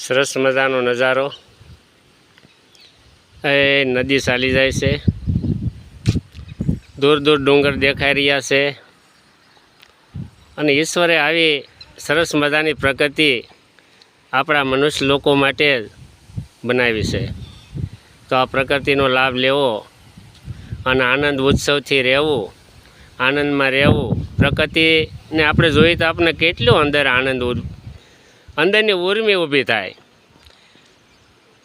સરસ મજાનો નજારો એ નદી ચાલી જાય છે, દૂર દૂર ડુંગર દેખાઈ રહ્યા છે અને ઈશ્વરે આવી સરસ મજાની પ્રકૃતિ આપણા મનુષ્ય લોકો માટે બનાવી છે। તો આ પ્રકૃતિનો લાભ લેવો અને આનંદ ઉત્સવથી રહેવું, આનંદમાં રહેવું। પ્રકૃતિને આપણે જોઈએ તો આપણને કેટલો અંદર આનંદ, અંદરની ઉર્મી ઊભી થાય।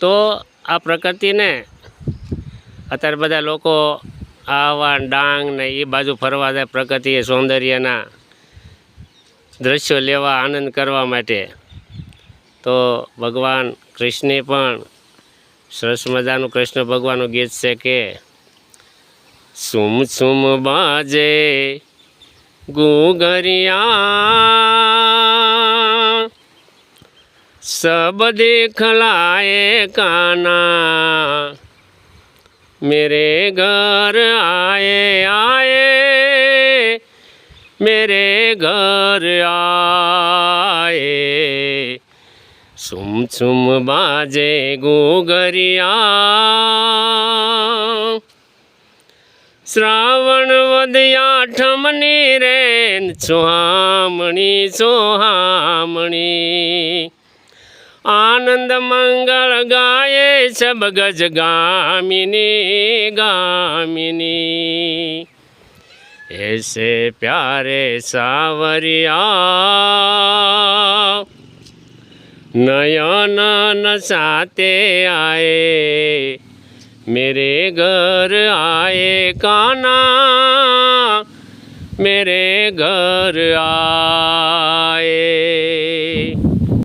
તો આ પ્રકૃતિને અત્યારે બધા લોકો આવા ડાંગ ને એ બાજુ ફરવા જાય, પ્રકૃતિ સૌંદર્યના દ્રશ્યો લેવા, આનંદ કરવા માટે। તો ભગવાન કૃષ્ણે પણ સરસ મજાનું કૃષ્ણ ભગવાનનું ગીત છે કે સુમ સુમ બાજે गुगरिया सब देख लाए काना, मेरे घर आए आए मेरे घर आए। सुम सुम बाजे गुगरिया, श्रावण वदया ठमनी रे सुहामणी सुहामणी, आनंद मंगल गाये सब गज गामिनी गामिनी। ऐसे प्यारे सावरिया नयन नसाते आए, मेरे घर आए काना, मेरे घर आए।